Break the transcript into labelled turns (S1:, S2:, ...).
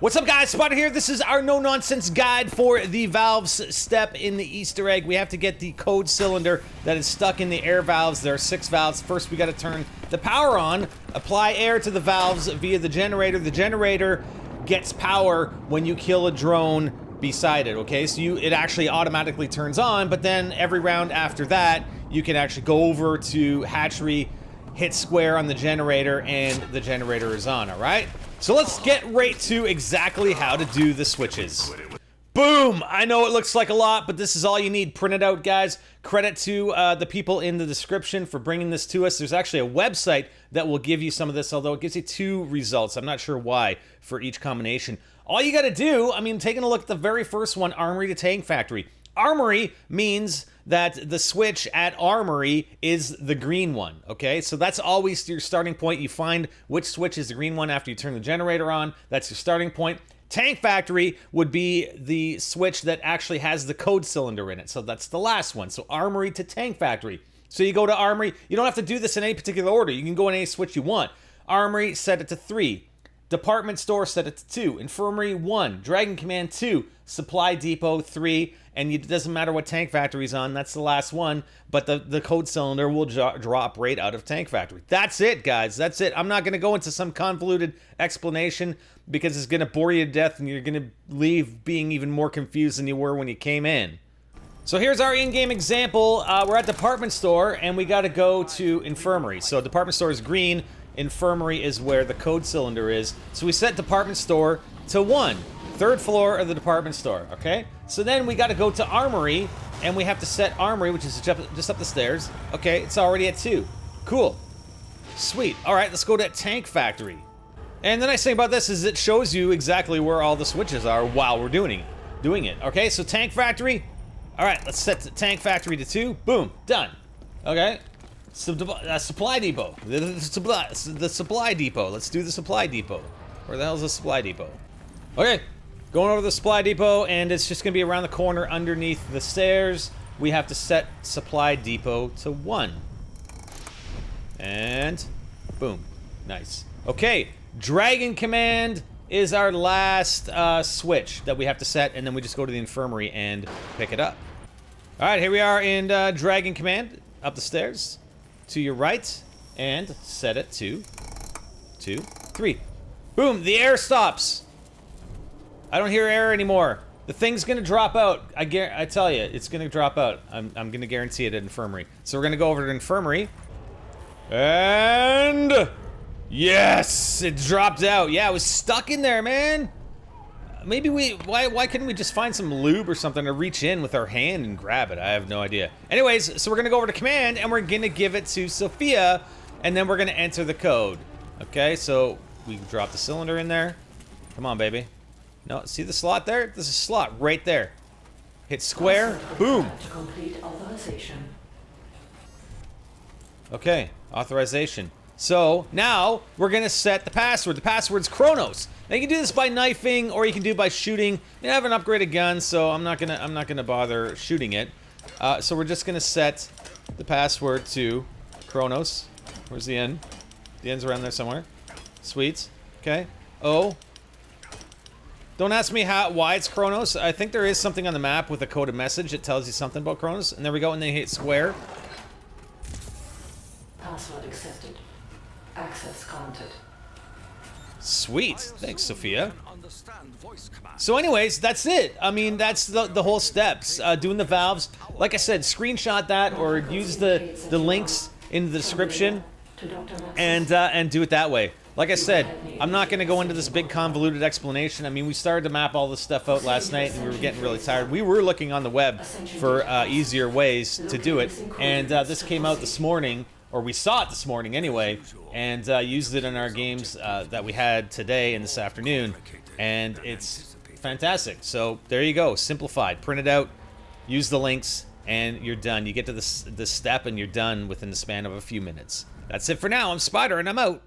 S1: What's up, guys? Spider here. This is our no-nonsense guide for the valves step in the Easter egg. We have to get the code cylinder that is stuck in the air valves. There are 6 valves. First, we got to turn the power on, apply air to the valves via the generator. The generator gets power when you kill a drone beside it, okay? So it actually automatically turns on, but then every round after that, you can actually go over to hatchery, hit square on the generator, and the generator is on, all right? So let's get right to exactly how to do the switches. Boom! I know it looks like a lot, but this is all you need. Print it out, guys. Credit to the people in the description for bringing this to us. There's actually a website that will give you some of this, although it gives you 2 results. I'm not sure why for each combination. All you gotta do, I mean, taking a look at the very first one, Armory to Tank Factory. Armory means that the switch at Armory is the green one, okay? So that's always your starting point. You find which switch is the green one after you turn the generator on. That's your starting point. Tank Factory would be the switch that actually has the code cylinder in it. So that's the last one. So Armory to Tank Factory. So you go to Armory. You don't have to do this in any particular order. You can go in any switch you want. Armory, set it to 3. Department Store, set it to 2. Infirmary, 1. Dragon Command, 2. Supply Depot, 3. And it doesn't matter what Tank Factory's on, that's the last one, but the code cylinder will drop right out of Tank Factory. That's it, guys, that's it. I'm not gonna go into some convoluted explanation because it's gonna bore you to death and you're gonna leave being even more confused than you were when you came in. So here's our in-game example. We're at Department Store and we gotta go to Infirmary. So Department Store is green, Infirmary is where the code cylinder is. So we set Department Store to 1. 3rd floor of the department store, okay? So then we gotta go to Armory, and we have to set Armory, which is just up the stairs. Okay, it's already at 2. Cool. Sweet. All right, let's go to Tank Factory. And the nice thing about this is it shows you exactly where all the switches are while we're doing it. Okay, so Tank Factory. All right, let's set the Tank Factory to 2. Boom, done. Okay. Supply Depot. The Supply Depot. Let's do the Supply Depot. Where the hell is the Supply Depot? Okay. Going over to the Supply Depot, and it's just going to be around the corner underneath the stairs. We have to set Supply Depot to 1. And boom. Nice. Okay, Dragon Command is our last switch that we have to set, and then we just go to the Infirmary and pick it up. All right, here we are in Dragon Command. Up the stairs to your right, and set it to 2, 3. Boom, the air stops. I don't hear air anymore. The thing's gonna drop out. I tell you, it's gonna drop out. I'm gonna guarantee it at Infirmary. So we're gonna go over to Infirmary. And yes, it dropped out. Yeah, it was stuck in there, man. Maybe why couldn't we just find some lube or something to reach in with our hand and grab it? I have no idea. Anyways, so we're gonna go over to Command and we're gonna give it to Sophia, and then we're gonna enter the code. Okay, so we drop the cylinder in there. Come on, baby. No, see the slot there? There's a slot right there. Hit square, boom.
S2: To complete authorization.
S1: Okay, authorization. So now we're gonna set the password. The password's Kronos. Now you can do this by knifing or you can do it by shooting. I have an upgraded gun, so I'm not gonna bother shooting it. So we're just gonna set the password to Kronos. Where's the N? The N's around there somewhere. Sweet. Okay. O. Don't ask me why it's Kronos. I think there is something on the map with a coded message that tells you something about Kronos. And there we go, and then hit square.
S2: Password accepted. Access granted.
S1: Sweet. Thanks, Sophia. So anyways, that's it. I mean, that's the whole steps. Doing the valves. Like I said, screenshot that or use the links in the description and do it that way. Like I said, I'm not going to go into this big convoluted explanation. I mean, we started to map all this stuff out last night and we were getting really tired. We were looking on the web for easier ways to do it. And this came out this morning, or we saw it this morning anyway, and used it in our games that we had today and this afternoon. And it's fantastic. So there you go. Simplified. Print it out. Use the links. And you're done. You get to this step and you're done within the span of a few minutes. That's it for now. I'm Spider and I'm out.